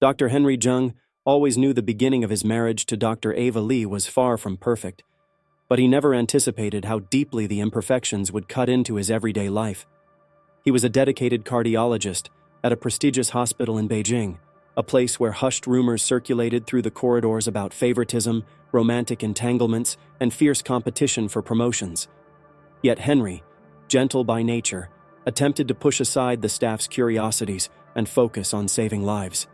Dr. Henry Jung always knew the beginning of his marriage to Dr. Ava Lee was far from perfect, but he never anticipated how deeply the imperfections would cut into his everyday life. He was a dedicated cardiologist at a prestigious hospital in Beijing, a place where hushed rumors circulated through the corridors about favoritism, romantic entanglements, and fierce competition for promotions. Yet Henry, gentle by nature, attempted to push aside the staff's curiosities and focus on saving lives.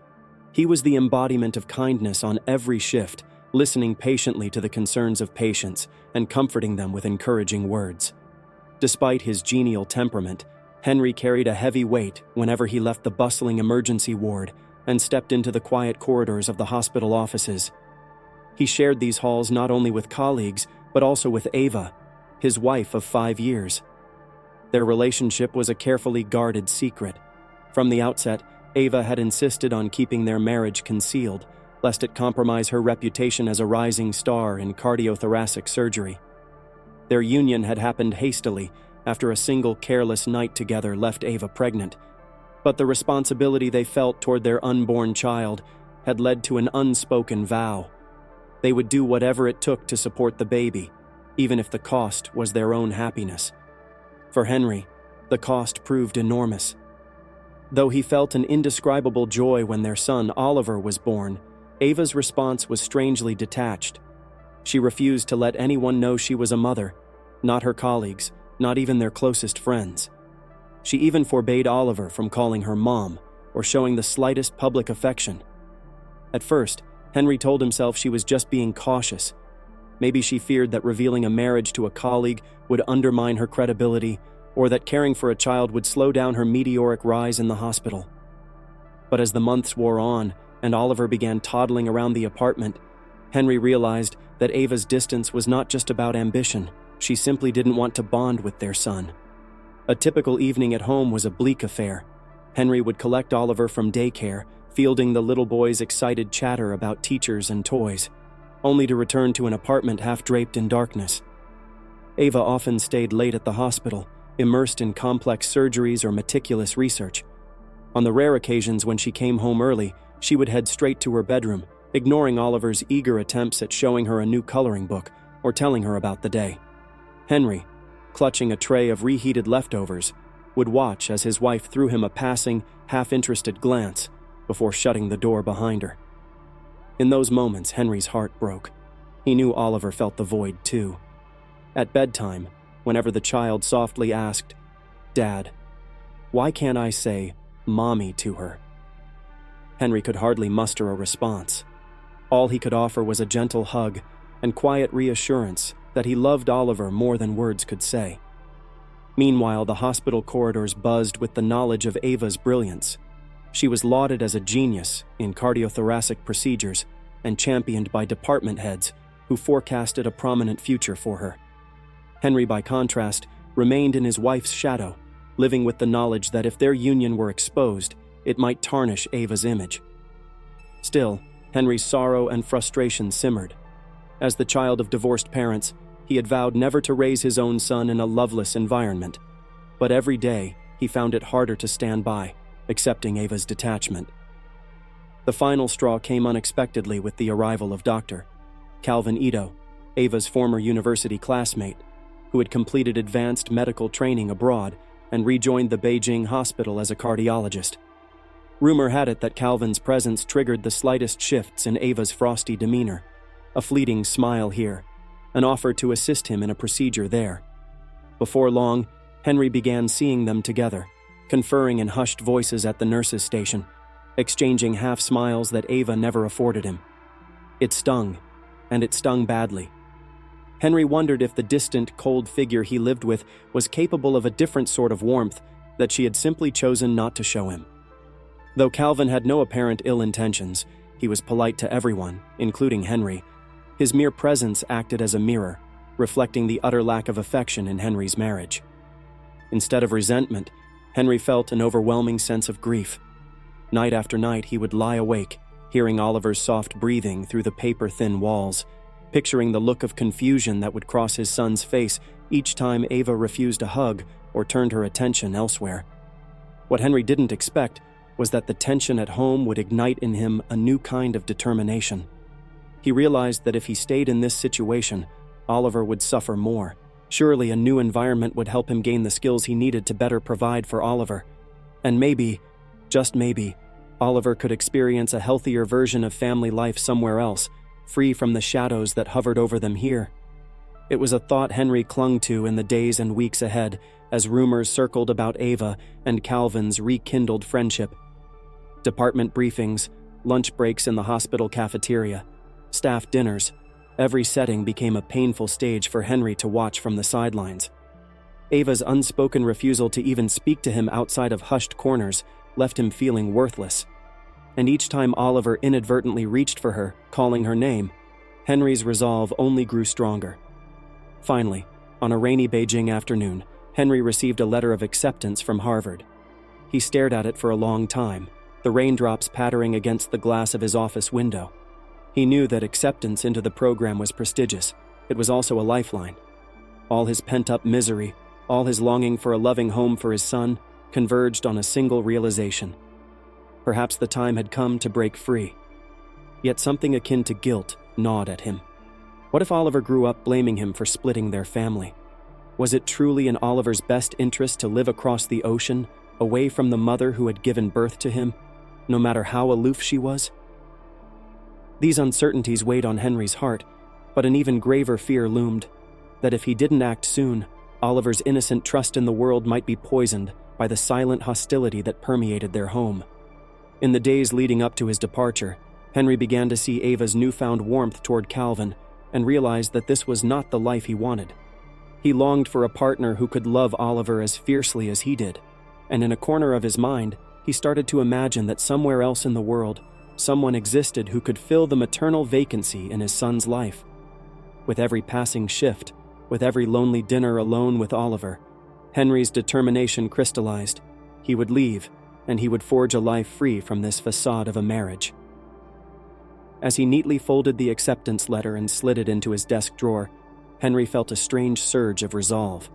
He was the embodiment of kindness on every shift, listening patiently to the concerns of patients and comforting them with encouraging words. Despite his genial temperament, Henry carried a heavy weight whenever he left the bustling emergency ward and stepped into the quiet corridors of the hospital offices. He shared these halls not only with colleagues, but also with Ava, his wife of 5 years. Their relationship was a carefully guarded secret. From the outset, Ava had insisted on keeping their marriage concealed, lest it compromise her reputation as a rising star in cardiothoracic surgery. Their union had happened hastily after a single careless night together left Ava pregnant, but the responsibility they felt toward their unborn child had led to an unspoken vow. They would do whatever it took to support the baby, even if the cost was their own happiness. For Henry, the cost proved enormous. Though he felt an indescribable joy when their son, Oliver, was born, Ava's response was strangely detached. She refused to let anyone know she was a mother, not her colleagues, not even their closest friends. She even forbade Oliver from calling her mom or showing the slightest public affection. At first, Henry told himself she was just being cautious. Maybe she feared that revealing a marriage to a colleague would undermine her credibility, or that caring for a child would slow down her meteoric rise in the hospital. But as the months wore on and Oliver began toddling around the apartment, Henry realized that Ava's distance was not just about ambition. She simply didn't want to bond with their son. A typical evening at home was a bleak affair. Henry would collect Oliver from daycare, fielding the little boy's excited chatter about teachers and toys, only to return to an apartment half draped in darkness. Ava often stayed late at the hospital, immersed in complex surgeries or meticulous research. On the rare occasions when she came home early, she would head straight to her bedroom, ignoring Oliver's eager attempts at showing her a new coloring book or telling her about the day. Henry, clutching a tray of reheated leftovers, would watch as his wife threw him a passing, half-interested glance before shutting the door behind her. In those moments, Henry's heart broke. He knew Oliver felt the void too. At bedtime, whenever the child softly asked, "Dad, why can't I say Mommy to her?" Henry could hardly muster a response. All he could offer was a gentle hug and quiet reassurance that he loved Oliver more than words could say. Meanwhile, the hospital corridors buzzed with the knowledge of Ava's brilliance. She was lauded as a genius in cardiothoracic procedures and championed by department heads who forecasted a prominent future for her. Henry, by contrast, remained in his wife's shadow, living with the knowledge that if their union were exposed, it might tarnish Ava's image. Still, Henry's sorrow and frustration simmered. As the child of divorced parents, he had vowed never to raise his own son in a loveless environment. But every day, he found it harder to stand by, accepting Ava's detachment. The final straw came unexpectedly with the arrival of Dr. Calvin Ito, Ava's former university classmate, who had completed advanced medical training abroad and rejoined the Beijing hospital as a cardiologist. Rumor had it that Calvin's presence triggered the slightest shifts in Ava's frosty demeanor, a fleeting smile here, an offer to assist him in a procedure there. Before long, Henry began seeing them together, conferring in hushed voices at the nurse's station, exchanging half-smiles that Ava never afforded him. It stung, and it stung badly. Henry wondered if the distant, cold figure he lived with was capable of a different sort of warmth that she had simply chosen not to show him. Though Calvin had no apparent ill intentions, he was polite to everyone, including Henry. His mere presence acted as a mirror, reflecting the utter lack of affection in Henry's marriage. Instead of resentment, Henry felt an overwhelming sense of grief. Night after night, he would lie awake, hearing Oliver's soft breathing through the paper-thin walls, picturing the look of confusion that would cross his son's face each time Ava refused a hug or turned her attention elsewhere. What Henry didn't expect was that the tension at home would ignite in him a new kind of determination. He realized that if he stayed in this situation, Oliver would suffer more. Surely a new environment would help him gain the skills he needed to better provide for Oliver. And maybe, just maybe, Oliver could experience a healthier version of family life somewhere else, free from the shadows that hovered over them here. It was a thought Henry clung to in the days and weeks ahead, as rumors circled about Ava and Calvin's rekindled friendship. Department briefings, lunch breaks in the hospital cafeteria, staff dinners, every setting became a painful stage for Henry to watch from the sidelines. Ava's unspoken refusal to even speak to him outside of hushed corners left him feeling worthless. And each time Oliver inadvertently reached for her, calling her name, Henry's resolve only grew stronger. Finally, on a rainy Beijing afternoon, Henry received a letter of acceptance from Harvard. He stared at it for a long time, the raindrops pattering against the glass of his office window. He knew that acceptance into the program was prestigious. It was also a lifeline. All his pent-up misery, all his longing for a loving home for his son, converged on a single realization. Perhaps the time had come to break free. Yet something akin to guilt gnawed at him. What if Oliver grew up blaming him for splitting their family? Was it truly in Oliver's best interest to live across the ocean, away from the mother who had given birth to him, no matter how aloof she was? These uncertainties weighed on Henry's heart, but an even graver fear loomed, that if he didn't act soon, Oliver's innocent trust in the world might be poisoned by the silent hostility that permeated their home. In the days leading up to his departure, Henry began to see Ava's newfound warmth toward Calvin and realized that this was not the life he wanted. He longed for a partner who could love Oliver as fiercely as he did, and in a corner of his mind, he started to imagine that somewhere else in the world, someone existed who could fill the maternal vacancy in his son's life. With every passing shift, with every lonely dinner alone with Oliver, Henry's determination crystallized. He would leave, and he would forge a life free from this facade of a marriage. As he neatly folded the acceptance letter and slid it into his desk drawer, Henry felt a strange surge of resolve.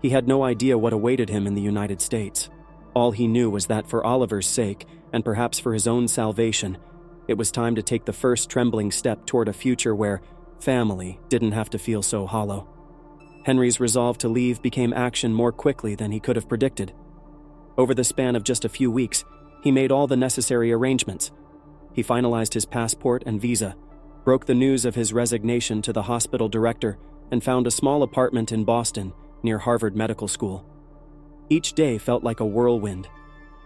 He had no idea what awaited him in the United States. All he knew was that for Oliver's sake, and perhaps for his own salvation, it was time to take the first trembling step toward a future where family didn't have to feel so hollow. Henry's resolve to leave became action more quickly than he could have predicted. Over the span of just a few weeks, he made all the necessary arrangements. He finalized his passport and visa, broke the news of his resignation to the hospital director, and found a small apartment in Boston near Harvard Medical School. Each day felt like a whirlwind,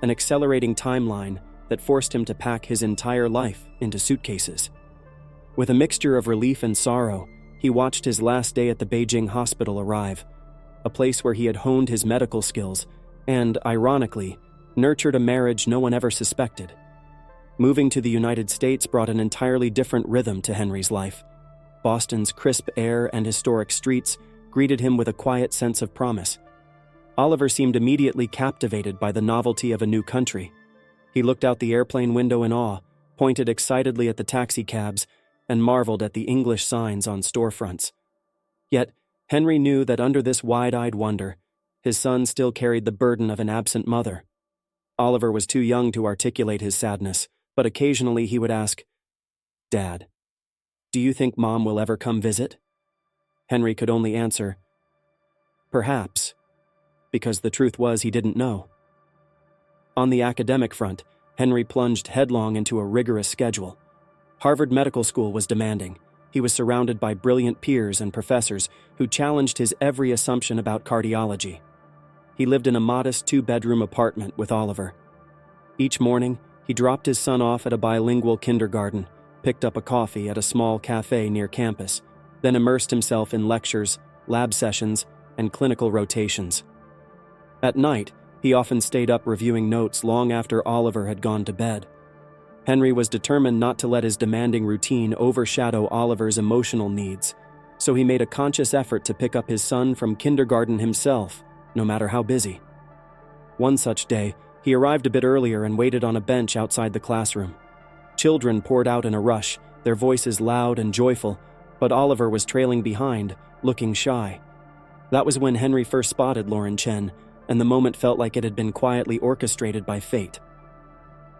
an accelerating timeline that forced him to pack his entire life into suitcases. With a mixture of relief and sorrow, he watched his last day at the Beijing hospital arrive, a place where he had honed his medical skills and, ironically, nurtured a marriage no one ever suspected. Moving to the United States brought an entirely different rhythm to Henry's life. Boston's crisp air and historic streets greeted him with a quiet sense of promise. Oliver seemed immediately captivated by the novelty of a new country. He looked out the airplane window in awe, pointed excitedly at the taxicabs, and marveled at the English signs on storefronts. Yet, Henry knew that under this wide-eyed wonder, his son still carried the burden of an absent mother. Oliver was too young to articulate his sadness, but occasionally he would ask, "Dad, do you think Mom will ever come visit?" Henry could only answer, "Perhaps," because the truth was he didn't know. On the academic front, Henry plunged headlong into a rigorous schedule. Harvard Medical School was demanding. He was surrounded by brilliant peers and professors who challenged his every assumption about cardiology. He lived in a modest 2-bedroom apartment with Oliver. Each morning, he dropped his son off at a bilingual kindergarten, picked up a coffee at a small cafe near campus, then immersed himself in lectures, lab sessions, and clinical rotations. At night, he often stayed up reviewing notes long after Oliver had gone to bed. Henry was determined not to let his demanding routine overshadow Oliver's emotional needs, so he made a conscious effort to pick up his son from kindergarten himself, no matter how busy. One such day, he arrived a bit earlier and waited on a bench outside the classroom. Children poured out in a rush, their voices loud and joyful, but Oliver was trailing behind, looking shy. That was when Henry first spotted Lauren Chen, and the moment felt like it had been quietly orchestrated by fate.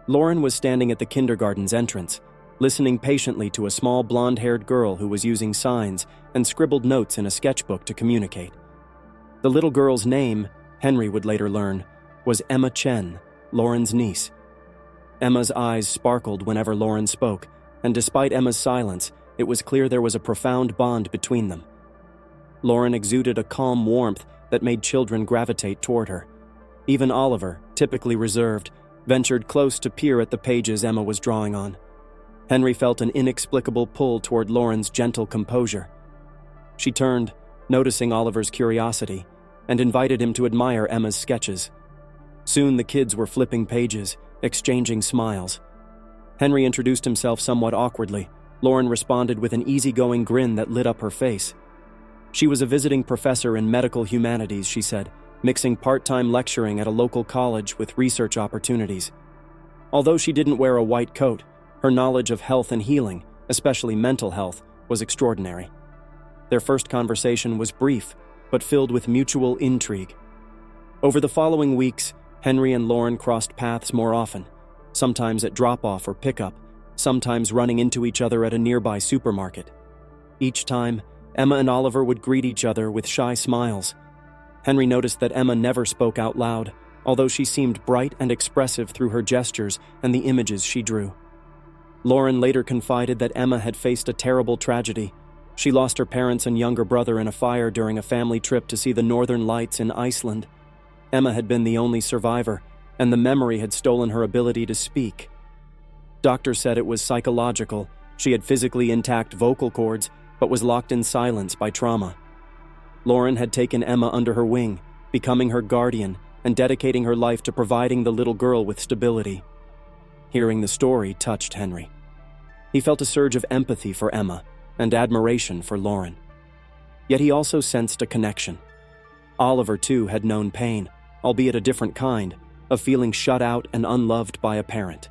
Lauren was standing at the kindergarten's entrance, listening patiently to a small blonde-haired girl who was using signs and scribbled notes in a sketchbook to communicate. The little girl's name, Henry would later learn, was Emma Chen, Lauren's niece. Emma's eyes sparkled whenever Lauren spoke, and despite Emma's silence, it was clear there was a profound bond between them. Lauren exuded a calm warmth that made children gravitate toward her. Even Oliver, typically reserved, ventured close to peer at the pages Emma was drawing on. Henry felt an inexplicable pull toward Lauren's gentle composure. She turned, noticing Oliver's curiosity, and invited him to admire Emma's sketches. Soon the kids were flipping pages, exchanging smiles. Henry introduced himself somewhat awkwardly. Lauren responded with an easygoing grin that lit up her face. She was a visiting professor in medical humanities, she said, mixing part-time lecturing at a local college with research opportunities. Although she didn't wear a white coat, her knowledge of health and healing, especially mental health, was extraordinary. Their first conversation was brief, but filled with mutual intrigue. Over the following weeks, Henry and Lauren crossed paths more often, sometimes at drop-off or pickup, sometimes running into each other at a nearby supermarket. Each time, Emma and Oliver would greet each other with shy smiles. Henry noticed that Emma never spoke out loud, although she seemed bright and expressive through her gestures and the images she drew. Lauren later confided that Emma had faced a terrible tragedy. She lost her parents and younger brother in a fire during a family trip to see the northern lights in Iceland. Emma had been the only survivor, and the memory had stolen her ability to speak. Doctors said it was psychological. She had physically intact vocal cords, but was locked in silence by trauma. Lauren had taken Emma under her wing, becoming her guardian and dedicating her life to providing the little girl with stability. Hearing the story touched Henry. He felt a surge of empathy for Emma and admiration for Lauren. Yet he also sensed a connection. Oliver, too, had known pain, albeit a different kind, of feeling shut out and unloved by a parent.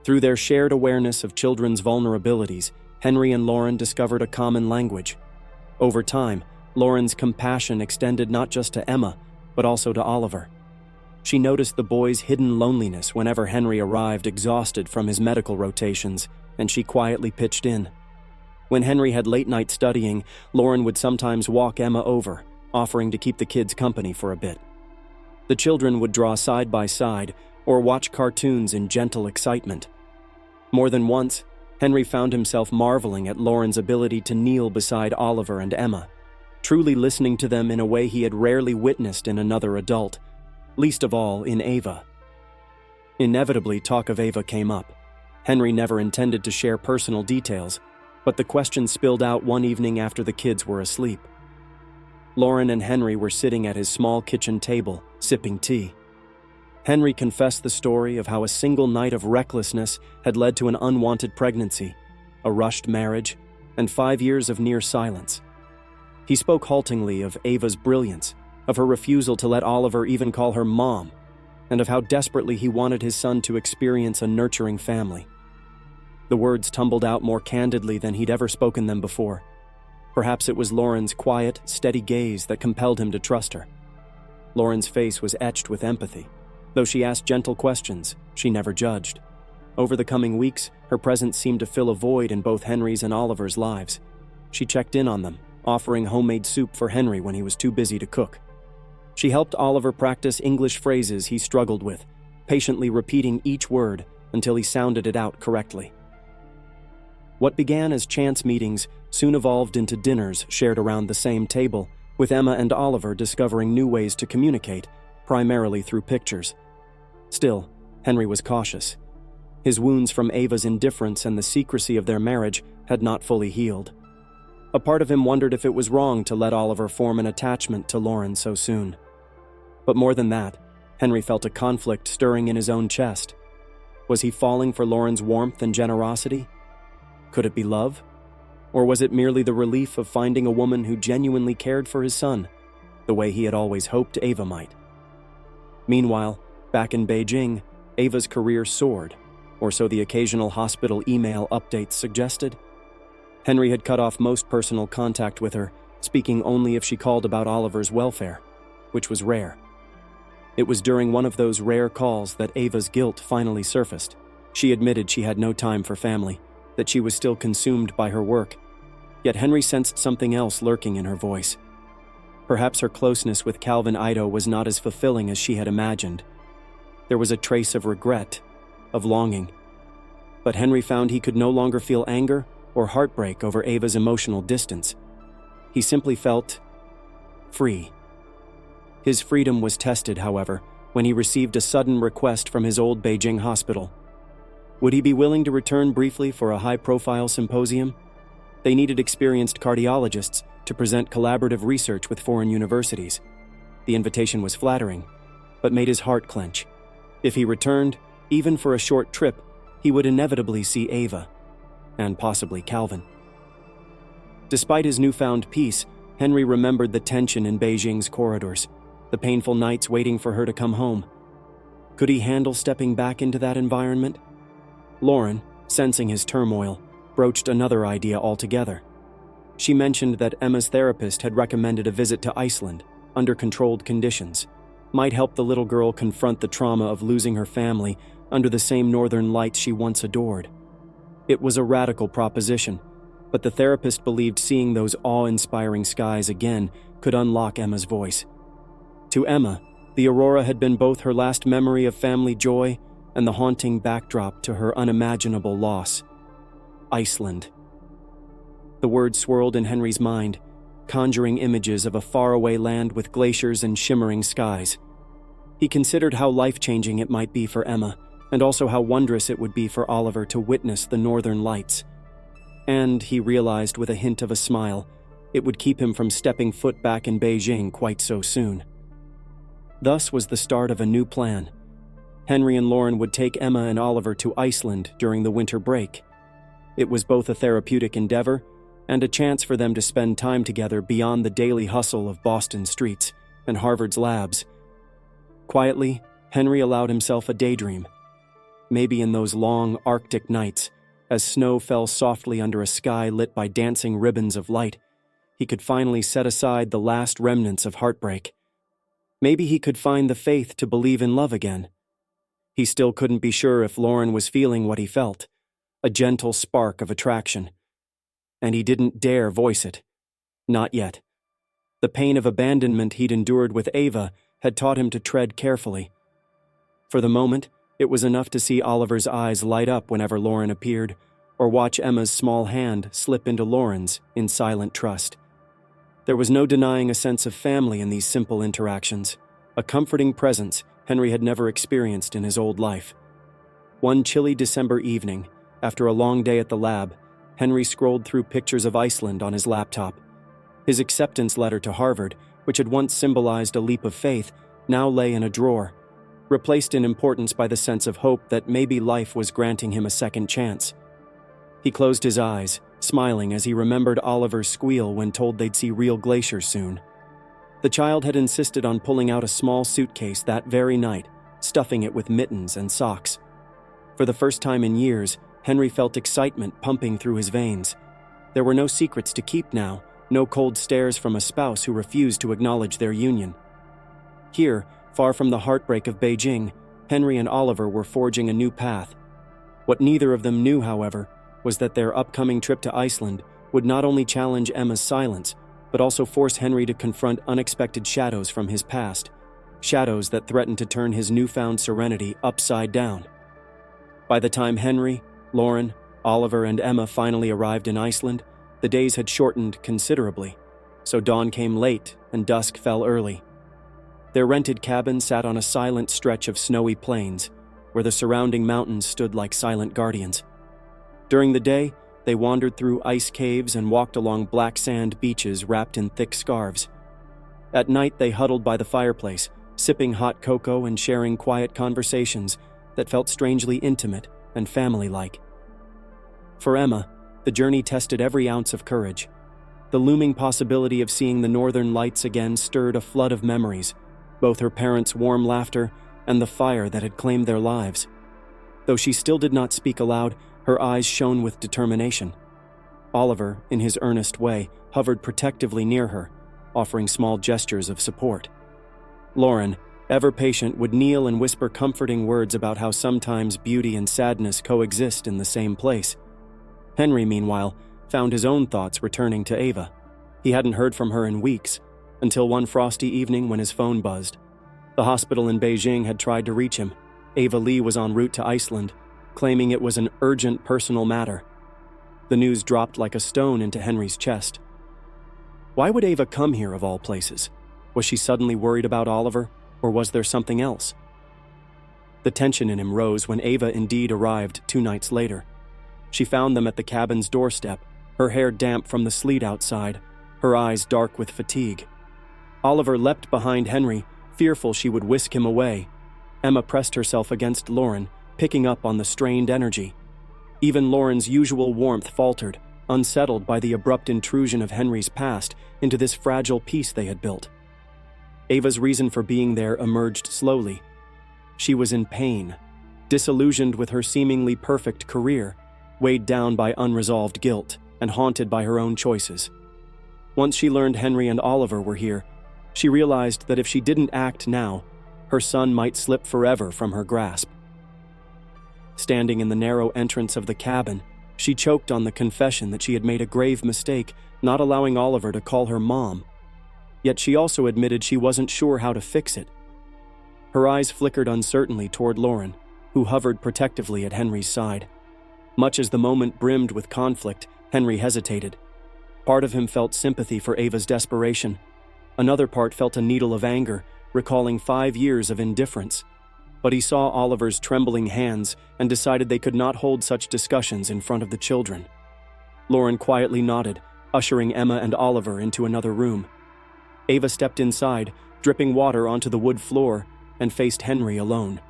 Through their shared awareness of children's vulnerabilities, Henry and Lauren discovered a common language. Over time, Lauren's compassion extended not just to Emma, but also to Oliver. She noticed the boy's hidden loneliness whenever Henry arrived exhausted from his medical rotations, and she quietly pitched in. When Henry had late-night studying, Lauren would sometimes walk Emma over, offering to keep the kids company for a bit. The children would draw side by side or watch cartoons in gentle excitement. More than once, Henry found himself marveling at Lauren's ability to kneel beside Oliver and Emma, truly listening to them in a way he had rarely witnessed in another adult, least of all in Ava. Inevitably, talk of Ava came up. Henry never intended to share personal details, but the question spilled out one evening after the kids were asleep. Lauren and Henry were sitting at his small kitchen table, sipping tea. Henry confessed the story of how a single night of recklessness had led to an unwanted pregnancy, a rushed marriage, and 5 years of near silence. He spoke haltingly of Ava's brilliance, of her refusal to let Oliver even call her mom, and of how desperately he wanted his son to experience a nurturing family. The words tumbled out more candidly than he'd ever spoken them before. Perhaps it was Lauren's quiet, steady gaze that compelled him to trust her. Lauren's face was etched with empathy. Though she asked gentle questions, she never judged. Over the coming weeks, her presence seemed to fill a void in both Henry's and Oliver's lives. She checked in on them, offering homemade soup for Henry when he was too busy to cook. She helped Oliver practice English phrases he struggled with, patiently repeating each word until he sounded it out correctly. What began as chance meetings soon evolved into dinners shared around the same table, with Emma and Oliver discovering new ways to communicate, primarily through pictures. Still, Henry was cautious. His wounds from Ava's indifference and the secrecy of their marriage had not fully healed. A part of him wondered if it was wrong to let Oliver form an attachment to Lauren so soon. But more than that, Henry felt a conflict stirring in his own chest. Was he falling for Lauren's warmth and generosity? Could it be love? Or was it merely the relief of finding a woman who genuinely cared for his son, the way he had always hoped Ava might? Meanwhile, back in Beijing, Ava's career soared, or so the occasional hospital email updates suggested. Henry had cut off most personal contact with her, speaking only if she called about Oliver's welfare, which was rare. It was during one of those rare calls that Ava's guilt finally surfaced. She admitted she had no time for family, that she was still consumed by her work. Yet Henry sensed something else lurking in her voice. Perhaps her closeness with Calvin Ido was not as fulfilling as she had imagined. There was a trace of regret, of longing. But Henry found he could no longer feel anger or heartbreak over Ava's emotional distance. He simply felt free. His freedom was tested, however, when he received a sudden request from his old Beijing hospital. Would he be willing to return briefly for a high-profile symposium? They needed experienced cardiologists to present collaborative research with foreign universities. The invitation was flattering, but made his heart clench. If he returned, even for a short trip, he would inevitably see Ava, and possibly Calvin. Despite his newfound peace, Henry remembered the tension in Beijing's corridors, the painful nights waiting for her to come home. Could he handle stepping back into that environment? Lauren, sensing his turmoil, broached another idea altogether. She mentioned that Emma's therapist had recommended a visit to Iceland, under controlled conditions, might help the little girl confront the trauma of losing her family under the same northern lights she once adored. It was a radical proposition, but the therapist believed seeing those awe-inspiring skies again could unlock Emma's voice. To Emma, the aurora had been both her last memory of family joy and the haunting backdrop to her unimaginable loss. Iceland. The word swirled in Henry's mind, conjuring images of a faraway land with glaciers and shimmering skies. He considered how life-changing it might be for Emma, and also how wondrous it would be for Oliver to witness the northern lights. And, he realized with a hint of a smile, it would keep him from stepping foot back in Beijing quite so soon. Thus was the start of a new plan. Henry and Lauren would take Emma and Oliver to Iceland during the winter break. It was both a therapeutic endeavor and a chance for them to spend time together beyond the daily hustle of Boston streets and Harvard's labs. Quietly, Henry allowed himself a daydream. Maybe in those long Arctic nights, as snow fell softly under a sky lit by dancing ribbons of light, he could finally set aside the last remnants of heartbreak. Maybe he could find the faith to believe in love again. He still couldn't be sure if Lauren was feeling what he felt, a gentle spark of attraction. And he didn't dare voice it. Not yet. The pain of abandonment he'd endured with Ava had taught him to tread carefully. For the moment, it was enough to see Oliver's eyes light up whenever Lauren appeared, or watch Emma's small hand slip into Lauren's in silent trust. There was no denying a sense of family in these simple interactions, a comforting presence Henry had never experienced in his old life. One chilly December evening, after a long day at the lab, Henry scrolled through pictures of Iceland on his laptop. His acceptance letter to Harvard, which had once symbolized a leap of faith, now lay in a drawer, replaced in importance by the sense of hope that maybe life was granting him a second chance. He closed his eyes, smiling as he remembered Oliver's squeal when told they'd see real glaciers soon. The child had insisted on pulling out a small suitcase that very night, stuffing it with mittens and socks. For the first time in years, Henry felt excitement pumping through his veins. There were no secrets to keep now, no cold stares from a spouse who refused to acknowledge their union. Here, far from the heartbreak of Beijing, Henry and Oliver were forging a new path. What neither of them knew, however, was that their upcoming trip to Iceland would not only challenge Emma's silence, but also force Henry to confront unexpected shadows from his past, shadows that threatened to turn his newfound serenity upside down. By the time Henry, Lauren, Oliver, and Emma finally arrived in Iceland, the days had shortened considerably, so dawn came late and dusk fell early. Their rented cabin sat on a silent stretch of snowy plains, where the surrounding mountains stood like silent guardians. During the day, they wandered through ice caves and walked along black sand beaches wrapped in thick scarves. At night, they huddled by the fireplace, sipping hot cocoa and sharing quiet conversations that felt strangely intimate and family-like. For Emma, the journey tested every ounce of courage. The looming possibility of seeing the northern lights again stirred a flood of memories, both her parents' warm laughter and the fire that had claimed their lives. Though she still did not speak aloud, her eyes shone with determination. Oliver, in his earnest way, hovered protectively near her, offering small gestures of support. Lauren, ever patient, would kneel and whisper comforting words about how sometimes beauty and sadness coexist in the same place. Henry, meanwhile, found his own thoughts returning to Ava. He hadn't heard from her in weeks, until one frosty evening when his phone buzzed. The hospital in Beijing had tried to reach him. Ava Lee was en route to Iceland, claiming it was an urgent personal matter. The news dropped like a stone into Henry's chest. Why would Ava come here of all places? Was she suddenly worried about Oliver, or was there something else? The tension in him rose when Ava indeed arrived 2 nights later. She found them at the cabin's doorstep, her hair damp from the sleet outside, her eyes dark with fatigue. Oliver leapt behind Henry, fearful she would whisk him away. Emma pressed herself against Lauren, picking up on the strained energy. Even Lauren's usual warmth faltered, unsettled by the abrupt intrusion of Henry's past into this fragile peace they had built. Ava's reason for being there emerged slowly. She was in pain, disillusioned with her seemingly perfect career, weighed down by unresolved guilt, and haunted by her own choices. Once she learned Henry and Oliver were here, she realized that if she didn't act now, her son might slip forever from her grasp. Standing in the narrow entrance of the cabin, she choked on the confession that she had made a grave mistake not allowing Oliver to call her mom. Yet she also admitted she wasn't sure how to fix it. Her eyes flickered uncertainly toward Lauren, who hovered protectively at Henry's side. Much as the moment brimmed with conflict, Henry hesitated. Part of him felt sympathy for Ava's desperation. Another part felt a needle of anger, recalling 5 years of indifference. But he saw Oliver's trembling hands and decided they could not hold such discussions in front of the children. Lauren quietly nodded, ushering Emma and Oliver into another room. Ava stepped inside, dripping water onto the wood floor, and faced Henry alone.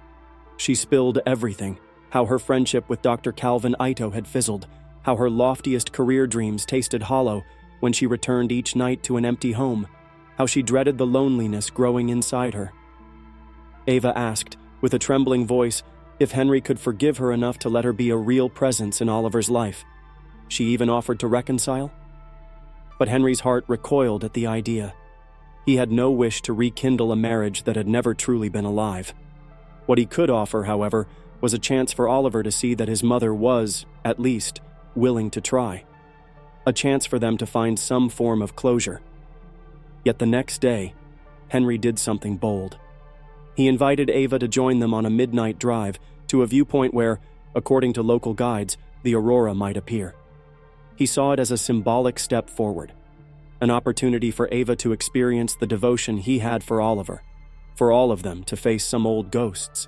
She spilled everything: how her friendship with Dr. Calvin Ito had fizzled, how her loftiest career dreams tasted hollow when she returned each night to an empty home, how she dreaded the loneliness growing inside her. Ava asked, with a trembling voice, if Henry could forgive her enough to let her be a real presence in Oliver's life. She even offered to reconcile. But Henry's heart recoiled at the idea. He had no wish to rekindle a marriage that had never truly been alive. What he could offer, however, was a chance for Oliver to see that his mother was, at least, willing to try. A chance for them to find some form of closure. Yet the next day, Henry did something bold. He invited Ava to join them on a midnight drive to a viewpoint where, according to local guides, the aurora might appear. He saw it as a symbolic step forward, an opportunity for Ava to experience the devotion he had for Oliver, for all of them to face some old ghosts.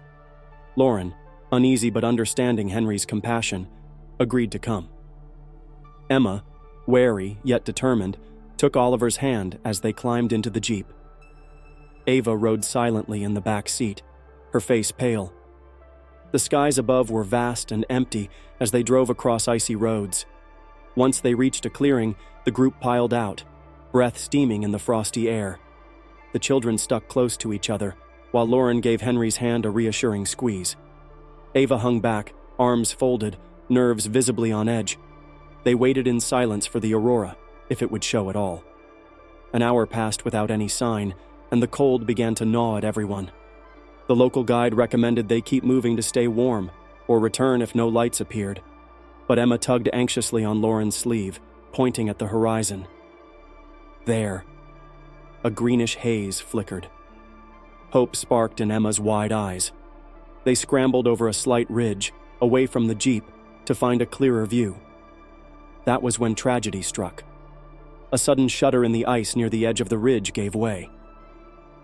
Lauren, uneasy but understanding Henry's compassion, agreed to come. Emma, wary yet determined, took Oliver's hand as they climbed into the Jeep. Ava rode silently in the back seat, her face pale. The skies above were vast and empty as they drove across icy roads. Once they reached a clearing, the group piled out, breath steaming in the frosty air. The children stuck close to each other, while Lauren gave Henry's hand a reassuring squeeze. Ava hung back, arms folded, nerves visibly on edge. They waited in silence for the aurora, if it would show at all. An hour passed without any sign, and the cold began to gnaw at everyone. The local guide recommended they keep moving to stay warm, or return if no lights appeared. But Emma tugged anxiously on Lauren's sleeve, pointing at the horizon. There. A greenish haze flickered. Hope sparked in Emma's wide eyes. They scrambled over a slight ridge, away from the Jeep, to find a clearer view. That was when tragedy struck. A sudden shudder in the ice near the edge of the ridge gave way.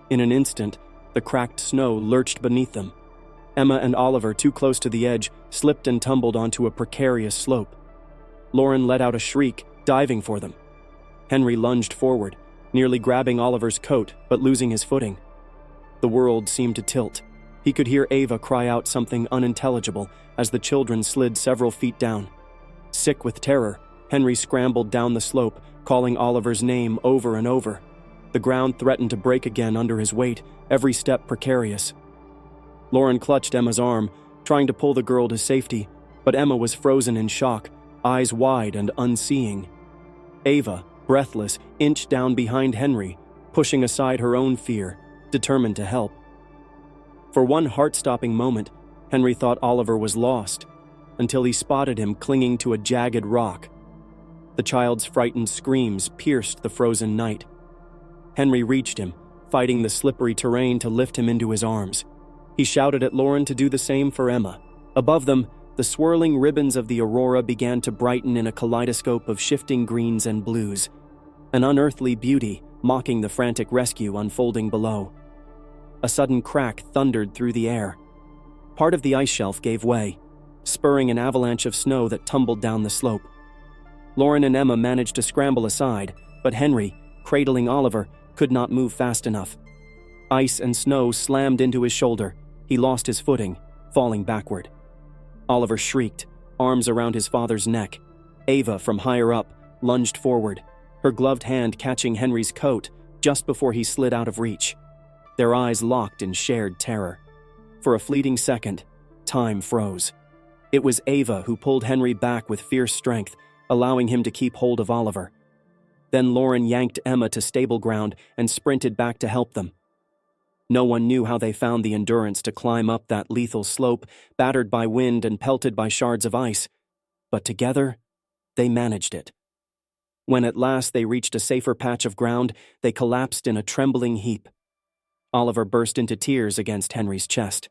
In an instant, the cracked snow lurched beneath them. Emma and Oliver, too close to the edge, slipped and tumbled onto a precarious slope. Lauren let out a shriek, diving for them. Henry lunged forward, nearly grabbing Oliver's coat, but losing his footing. The world seemed to tilt. He could hear Ava cry out something unintelligible as the children slid several feet down. Sick with terror, Henry scrambled down the slope, calling Oliver's name over and over. The ground threatened to break again under his weight, every step precarious. Lauren clutched Emma's arm, trying to pull the girl to safety, but Emma was frozen in shock, eyes wide and unseeing. Ava, breathless, inched down behind Henry, pushing aside her own fear, determined to help. For one heart-stopping moment, Henry thought Oliver was lost, until he spotted him clinging to a jagged rock. The child's frightened screams pierced the frozen night. Henry reached him, fighting the slippery terrain to lift him into his arms. He shouted at Lauren to do the same for Emma. Above them, the swirling ribbons of the aurora began to brighten in a kaleidoscope of shifting greens and blues, an unearthly beauty mocking the frantic rescue unfolding below. A sudden crack thundered through the air. Part of the ice shelf gave way, spurring an avalanche of snow that tumbled down the slope. Lauren and Emma managed to scramble aside, but Henry, cradling Oliver, could not move fast enough. Ice and snow slammed into his shoulder. He lost his footing, falling backward. Oliver shrieked, arms around his father's neck. Ava, from higher up, lunged forward, her gloved hand catching Henry's coat just before he slid out of reach. Their eyes locked in shared terror. For a fleeting second, time froze. It was Ava who pulled Henry back with fierce strength, allowing him to keep hold of Oliver. Then Lauren yanked Emma to stable ground and sprinted back to help them. No one knew how they found the endurance to climb up that lethal slope, battered by wind and pelted by shards of ice. But together, they managed it. When at last they reached a safer patch of ground, they collapsed in a trembling heap. Oliver burst into tears against Henry's chest.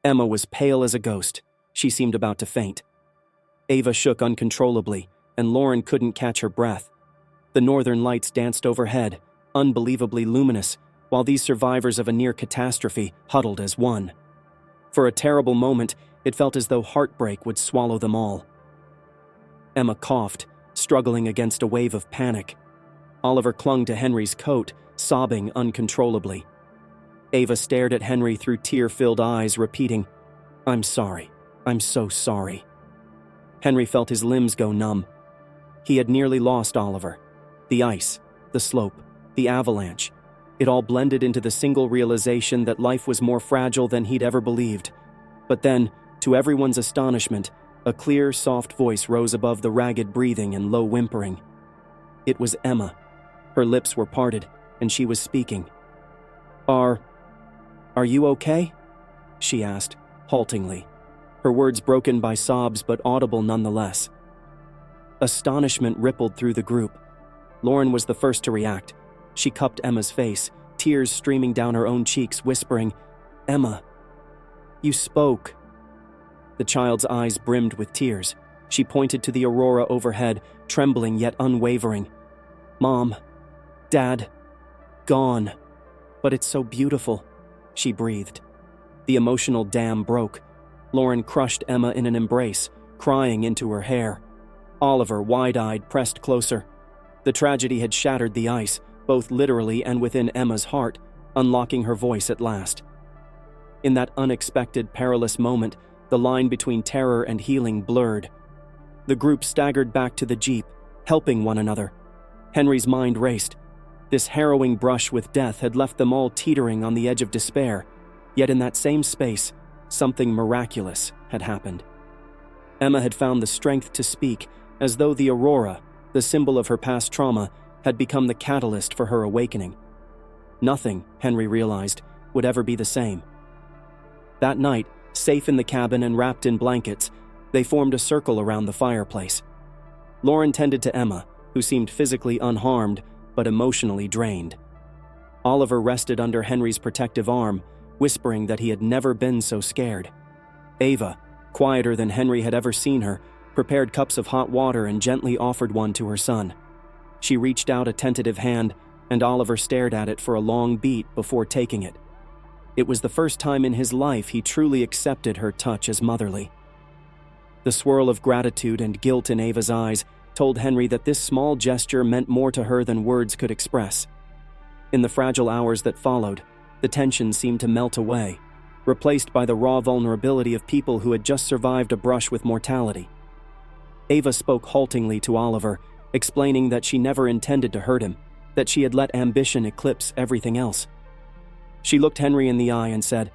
Emma was pale as a ghost. She seemed about to faint. Ava shook uncontrollably, and Lauren couldn't catch her breath. The northern lights danced overhead, unbelievably luminous, while these survivors of a near catastrophe huddled as one. For a terrible moment, it felt as though heartbreak would swallow them all. Emma coughed, struggling against a wave of panic. Oliver clung to Henry's coat, sobbing uncontrollably. Ava stared at Henry through tear-filled eyes, repeating, "I'm sorry. I'm so sorry." Henry felt his limbs go numb. He had nearly lost Oliver. The ice, the slope, the avalanche. It all blended into the single realization that life was more fragile than he'd ever believed. But then, to everyone's astonishment, a clear, soft voice rose above the ragged breathing and low whimpering. It was Emma. Her lips were parted, and she was speaking. Are you okay?" she asked, haltingly, her words broken by sobs but audible nonetheless. Astonishment rippled through the group. Lauren was the first to react. She cupped Emma's face, tears streaming down her own cheeks, whispering, "Emma, you spoke." The child's eyes brimmed with tears. She pointed to the aurora overhead, trembling yet unwavering. "Mom, Dad, gone. But it's so beautiful," she breathed. The emotional dam broke. Lauren crushed Emma in an embrace, crying into her hair. Oliver, wide-eyed, pressed closer. The tragedy had shattered the ice, both literally and within Emma's heart, unlocking her voice at last. In that unexpected, perilous moment, the line between terror and healing blurred. The group staggered back to the jeep, helping one another. Henry's mind raced. This harrowing brush with death had left them all teetering on the edge of despair, yet in that same space, something miraculous had happened. Emma had found the strength to speak, as though the aurora, the symbol of her past trauma, had become the catalyst for her awakening. Nothing, Henry realized, would ever be the same. That night, safe in the cabin and wrapped in blankets, they formed a circle around the fireplace. Lauren tended to Emma, who seemed physically unharmed but emotionally drained. Oliver rested under Henry's protective arm, whispering that he had never been so scared. Ava, quieter than Henry had ever seen her, prepared cups of hot water and gently offered one to her son. She reached out a tentative hand, and Oliver stared at it for a long beat before taking it. It was the first time in his life he truly accepted her touch as motherly. The swirl of gratitude and guilt in Ava's eyes told Henry that this small gesture meant more to her than words could express. In the fragile hours that followed, the tension seemed to melt away, replaced by the raw vulnerability of people who had just survived a brush with mortality. Ava spoke haltingly to Oliver, explaining that she never intended to hurt him, that she had let ambition eclipse everything else. She looked Henry in the eye and said,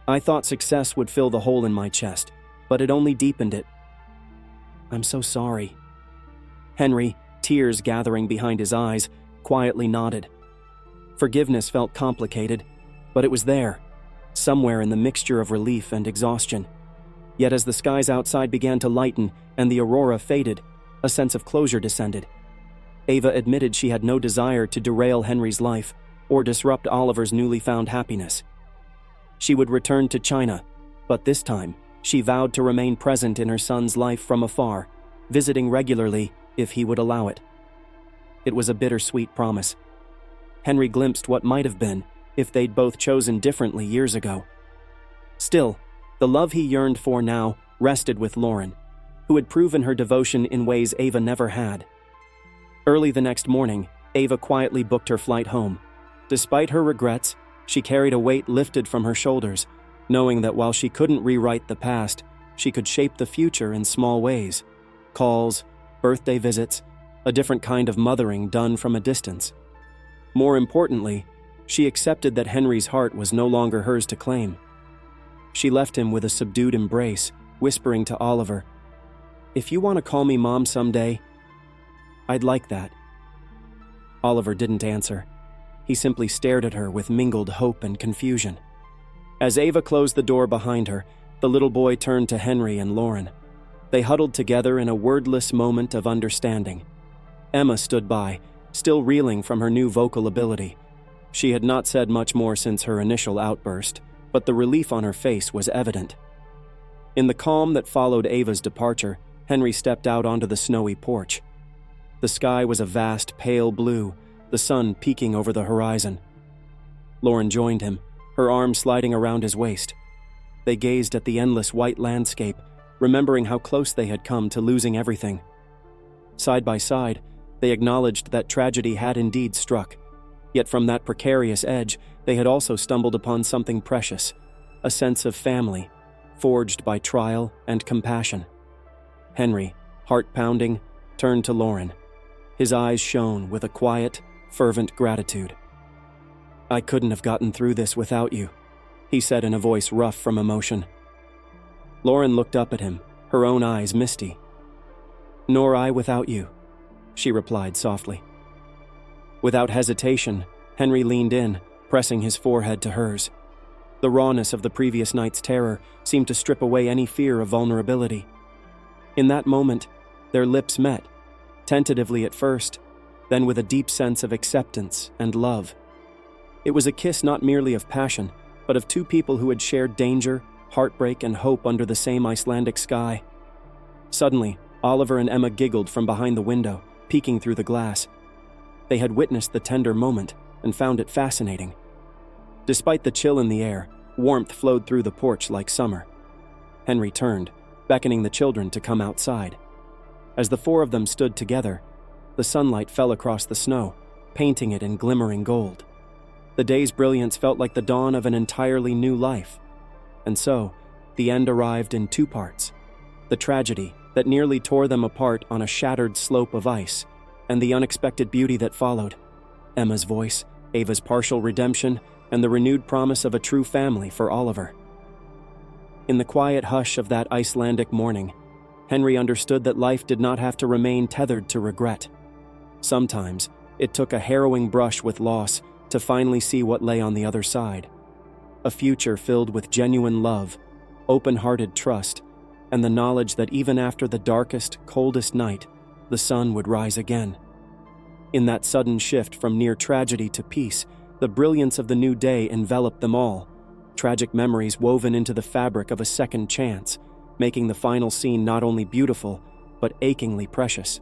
"I thought success would fill the hole in my chest, but it only deepened it. I'm so sorry." Henry, tears gathering behind his eyes, quietly nodded. Forgiveness felt complicated, but it was there. somewhere in the mixture of relief and exhaustion. Yet as the skies outside began to lighten and the aurora faded, a sense of closure descended. Ava admitted she had no desire to derail Henry's life or disrupt Oliver's newly found happiness. She would return to China, but this time, she vowed to remain present in her son's life from afar, visiting regularly if he would allow it. It was a bittersweet promise. Henry glimpsed what might have been if they'd both chosen differently years ago. Still, the love he yearned for now rested with Lauren, who had proven her devotion in ways Ava never had. Early the next morning, Ava quietly booked her flight home. Despite her regrets, she carried a weight lifted from her shoulders, knowing that while she couldn't rewrite the past, she could shape the future in small ways. Calls, birthday visits, a different kind of mothering done from a distance. More importantly, she accepted that Henry's heart was no longer hers to claim. She left him with a subdued embrace, whispering to Oliver, "If you want to call me Mom someday, I'd like that." Oliver didn't answer. He simply stared at her with mingled hope and confusion. As Ava closed the door behind her, the little boy turned to Henry and Lauren. They huddled together in a wordless moment of understanding. Emma stood by, still reeling from her new vocal ability. She had not said much more since her initial outburst, but the relief on her face was evident. In the calm that followed Ava's departure, Henry stepped out onto the snowy porch. The sky was a vast pale blue, the sun peeking over the horizon. Lauren joined him, her arm sliding around his waist. They gazed at the endless white landscape, remembering how close they had come to losing everything. Side by side, they acknowledged that tragedy had indeed struck. Yet from that precarious edge, they had also stumbled upon something precious, a sense of family, forged by trial and compassion. Henry, heart pounding, turned to Lauren. His eyes shone with a quiet, fervent gratitude. "I couldn't have gotten through this without you," he said in a voice rough from emotion. Lauren looked up at him, her own eyes misty. "Nor I without you," she replied softly. Without hesitation, Henry leaned in, pressing his forehead to hers. The rawness of the previous night's terror seemed to strip away any fear of vulnerability. In that moment, their lips met, tentatively at first, then with a deep sense of acceptance and love. It was a kiss not merely of passion, but of two people who had shared danger, heartbreak, and hope under the same Icelandic sky. Suddenly, Oliver and Emma giggled from behind the window, peeking through the glass. They had witnessed the tender moment and found it fascinating. Despite the chill in the air, warmth flowed through the porch like summer. Henry turned, beckoning the children to come outside. As the four of them stood together, the sunlight fell across the snow, painting it in glimmering gold. The day's brilliance felt like the dawn of an entirely new life. And so, the end arrived in two parts: the tragedy that nearly tore them apart on a shattered slope of ice, and the unexpected beauty that followed: Emma's voice, Ava's partial redemption, and the renewed promise of a true family for Oliver. In the quiet hush of that Icelandic morning, Henry understood that life did not have to remain tethered to regret. Sometimes, it took a harrowing brush with loss to finally see what lay on the other side: a future filled with genuine love, open-hearted trust, and the knowledge that even after the darkest, coldest night, the sun would rise again. In that sudden shift from near tragedy to peace, the brilliance of the new day enveloped them all, tragic memories woven into the fabric of a second chance, making the final scene not only beautiful, but achingly precious.